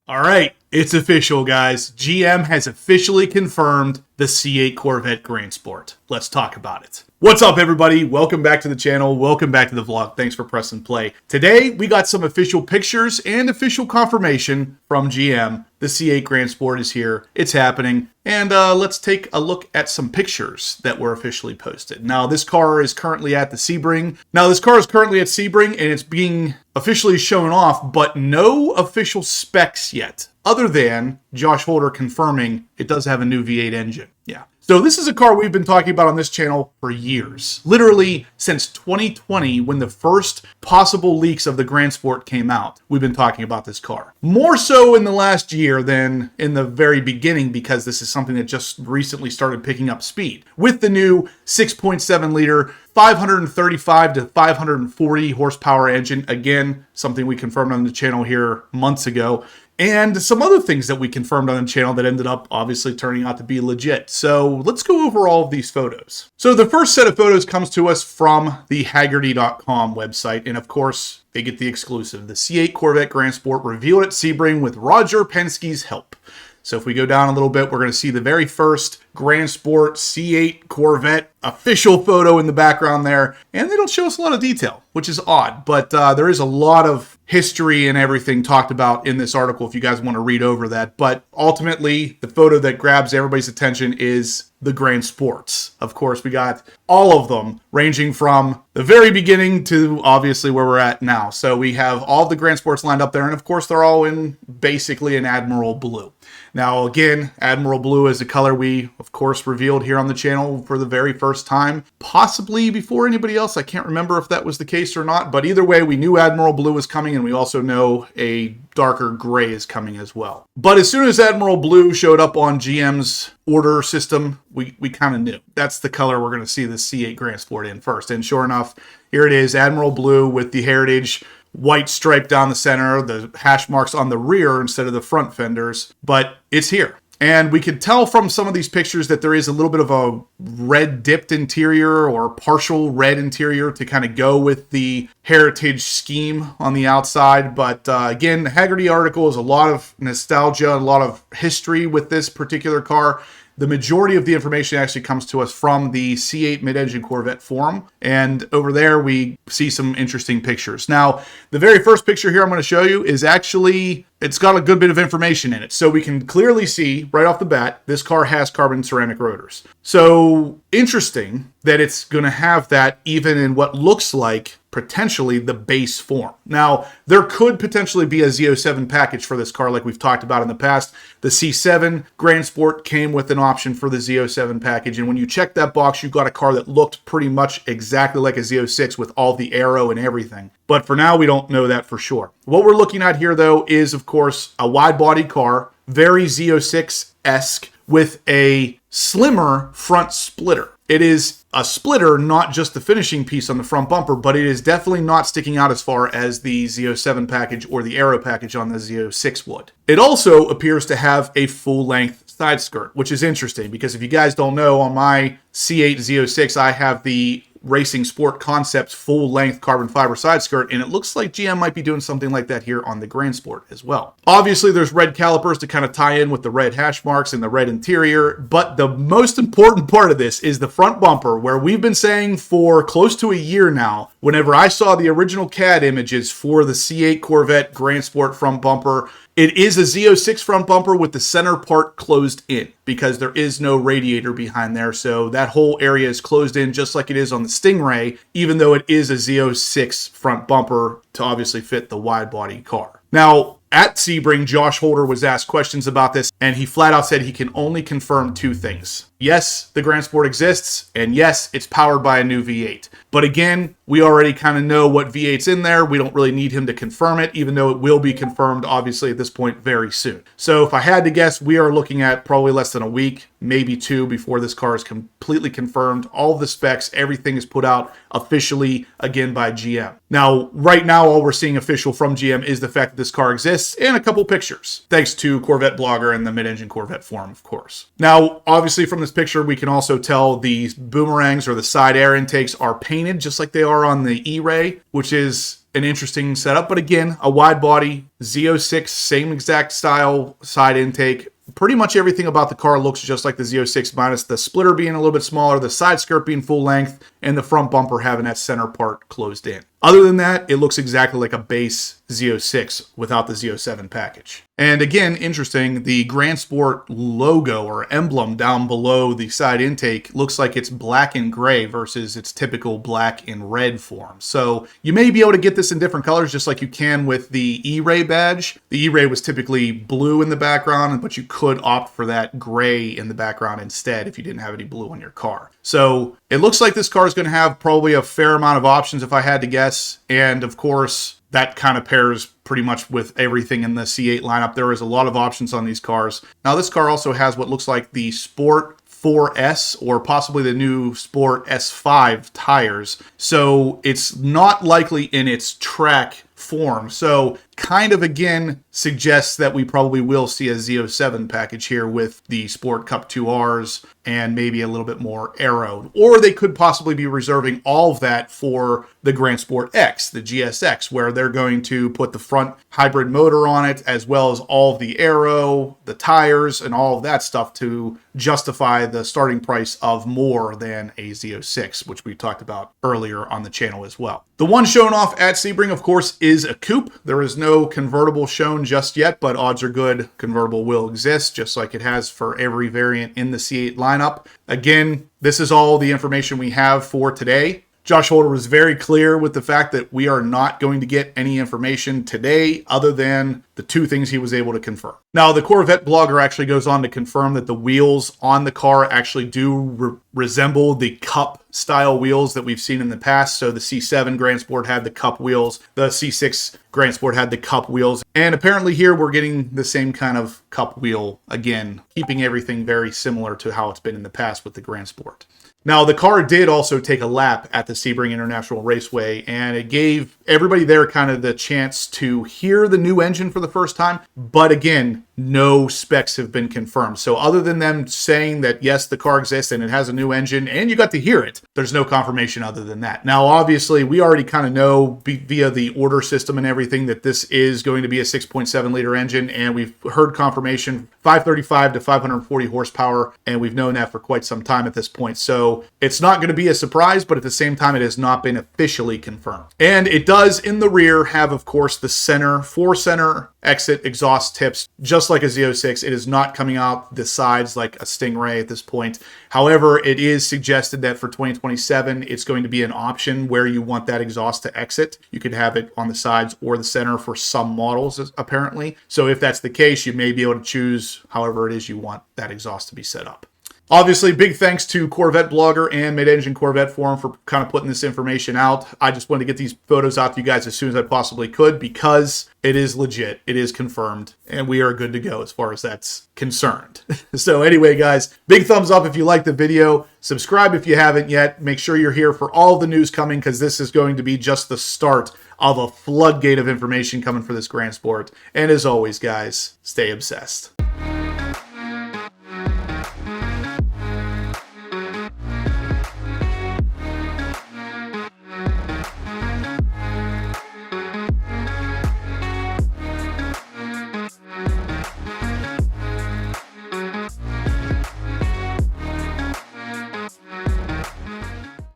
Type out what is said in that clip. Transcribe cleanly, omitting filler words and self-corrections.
All right, it's official, guys. GM has officially confirmed the C8 Corvette Grand Sport. Let's talk about it. What's up, everybody? Welcome back to the channel. Welcome back to the vlog. Thanks for pressing play. Today, we got some official pictures and official confirmation from GM. The C8 Grand Sport is here. It's happening. And let's take a look at some pictures that were officially posted. Now, this car is currently at the Sebring. And it's being officially shown off, but no official specs yet, other than Josh Holder confirming it does have a new V8 engine. Yeah. So this is a car we've been talking about on this channel for years. Literally since 2020, when the first possible leaks of the Grand Sport came out, we've been talking about this car. More so in the last year than in the very beginning, because this is something that just recently started picking up speed. With the new 6.7 liter, 535 to 540 horsepower engine. Again, something we confirmed on the channel here months ago. And some other things that we confirmed on the channel that ended up obviously turning out to be legit. So let's go over all of these photos. So the first set of photos comes to us from the Hagerty.com website. And of course, they get the exclusive. The C8 Corvette Grand Sport revealed at Sebring with Roger Penske's help. So if we go down a little bit, we're going to see the very first Grand Sport C8 Corvette official photo in the background there. And they don't show us a lot of detail, which is odd. But there is a lot of history and everything talked about in this article if you guys want to read over that. But ultimately, the photo that grabs everybody's attention is the Grand Sports. Of course, we got all of them ranging from the very beginning to obviously where we're at now. So we have all the Grand Sports lined up there. And of course, they're all in basically an Admiral Blue. Now, again, Admiral Blue is a color we, of course, revealed here on the channel for the very first time, possibly before anybody else. I can't remember if that was the case or not, but either way, we knew Admiral Blue was coming, and we also know a darker gray is coming as well. But as soon as Admiral Blue showed up on GM's order system, we kind of knew. That's the color we're going to see the C8 Grand Sport in first. And sure enough, here it is, Admiral Blue with the Heritage white stripe down the center, the hash marks on the rear instead of the front fenders, but it's here. And we can tell from some of these pictures that there is a little bit of a red dipped interior or partial red interior to kind of go with the Heritage scheme on the outside. But again, the Hagerty article is a lot of nostalgia, a lot of history with this particular car. The majority of the information actually comes to us from the C8 Mid-Engine Corvette forum. And over there, we see some interesting pictures. Now, the very first picture here I'm going to show you is actually, it's got a good bit of information in it. So we can clearly see right off the bat, this car has carbon ceramic rotors. So interesting that it's going to have that even in what looks like potentially the base form. Now, there could potentially be a Z07 package for this car like we've talked about in the past. The C7 Grand Sport came with an option for the Z07 package, and when you check that box, you've got a car that looked pretty much exactly like a Z06 with all the aero and everything. But for now, we don't know that for sure. What we're looking at here, though, is, of course, a wide-body car, very Z06-esque, with a slimmer front splitter. It is a splitter, not just the finishing piece on the front bumper, but it is definitely not sticking out as far as the Z07 package or the Aero package on the Z06 would. It also appears to have a full-length side skirt, which is interesting because if you guys don't know, on my C8 Z06, I have the Racing Sport Concepts full-length carbon fiber side skirt, and it looks like GM might be doing something like that here on the Grand Sport as well. Obviously, there's red calipers to kind of tie in with the red hash marks and the red interior, but the most important part of this is the front bumper, where we've been saying for close to a year now, whenever I saw the original CAD images for the C8 Corvette Grand Sport front bumper, it is a Z06 front bumper with the center part closed in because there is no radiator behind there. So that whole area is closed in just like it is on the Stingray, even though it is a Z06 front bumper to obviously fit the wide body car. Now, at Sebring, Josh Holder was asked questions about this, and he flat out said he can only confirm two things. Yes, the Grand Sport exists, and yes, it's powered by a new V8. But again, we already kind of know what V8's in there. We don't really need him to confirm it, even though it will be confirmed, obviously, at this point very soon. So if I had to guess, we are looking at probably less than a week, maybe two, before this car is completely confirmed. All of the specs, everything is put out officially, again, by GM. Now, right now, all we're seeing official from GM is the fact that this car exists and a couple pictures, thanks to Corvette Blogger and the Mid-Engine Corvette forum, of course. Now, obviously, from this picture, we can also tell the boomerangs or the side air intakes are painted just like they are on the E-Ray, which is an interesting setup, but again, a wide body, Z06, same exact style side intake. Pretty much everything about the car looks just like the Z06 minus the splitter being a little bit smaller, the side skirt being full length, and the front bumper having that center part closed in. Other than that, it looks exactly like a base Z06 without the Z07 package. And again, interesting, the Grand Sport logo or emblem down below the side intake looks like it's black and gray versus its typical black and red form. So you may be able to get this in different colors just like you can with the E-Ray badge. The E-Ray was typically blue in the background, but you could opt for that gray in the background instead if you didn't have any blue on your car. So it looks like this car is going to have probably a fair amount of options if I had to guess. And of course, that kind of pairs pretty much with everything in the C8 lineup. There is a lot of options on these cars. Now, this car also has what looks like the Sport 4S or possibly the new Sport S5 tires. So it's not likely in its track form. So kind of again suggests that we probably will see a Z07 package here with the Sport Cup 2Rs and maybe a little bit more aero. Or they could possibly be reserving all of that for the Grand Sport X, the GSX, where they're going to put the front hybrid motor on it as well as all of the aero, the tires, and all of that stuff to justify the starting price of more than a Z06, which we talked about earlier on the channel as well. The one shown off at Sebring, of course, is a coupe. There is no convertible shown just yet, but odds are good convertible will exist, just like it has for every variant in the C8 lineup. Again, this is all the information we have for today. Josh Holder was very clear with the fact that we are not going to get any information today other than the two things he was able to confirm. Now, the Corvette blogger actually goes on to confirm that the wheels on the car actually do resemble the Cup style wheels that we've seen in the past. So the C7 Grand Sport had the Cup wheels, the C6 Grand Sport had the Cup wheels, and apparently here we're getting the same kind of Cup wheel again, keeping everything very similar to how it's been in the past with the Grand Sport. Now, the car did also take a lap at the Sebring International Raceway, and it gave everybody there kind of the chance to hear the new engine for the first time. But again, no specs have been confirmed. So other than them saying that, yes, the car exists and it has a new engine and you got to hear it, there's no confirmation other than that. Now, obviously, we already kind of know via the order system and everything that this is going to be a 6.7 liter engine, and we've heard confirmation 535 to 540 horsepower, and we've known that for quite some time at this point. So it's not going to be a surprise, but at the same time, it has not been officially confirmed. And it does in the rear have, of course, the four center exit exhaust tips, just like a Z06. It is not coming out the sides like a Stingray at this point. However, it is suggested that for 2027, it's going to be an option where you want that exhaust to exit. You could have it on the sides or the center for some models, apparently. So if that's the case, you may be able to choose however it is you want that exhaust to be set up. Obviously, big thanks to Corvette Blogger and Mid-Engine Corvette Forum for kind of putting this information out. I just wanted to get these photos out to you guys as soon as I possibly could because it is legit, it is confirmed, and we are good to go as far as that's concerned. So anyway, guys, big thumbs up if you liked the video. Subscribe if you haven't yet. Make sure you're here for all the news coming because this is going to be just the start of a floodgate of information coming for this Grand Sport. And as always, guys, stay obsessed.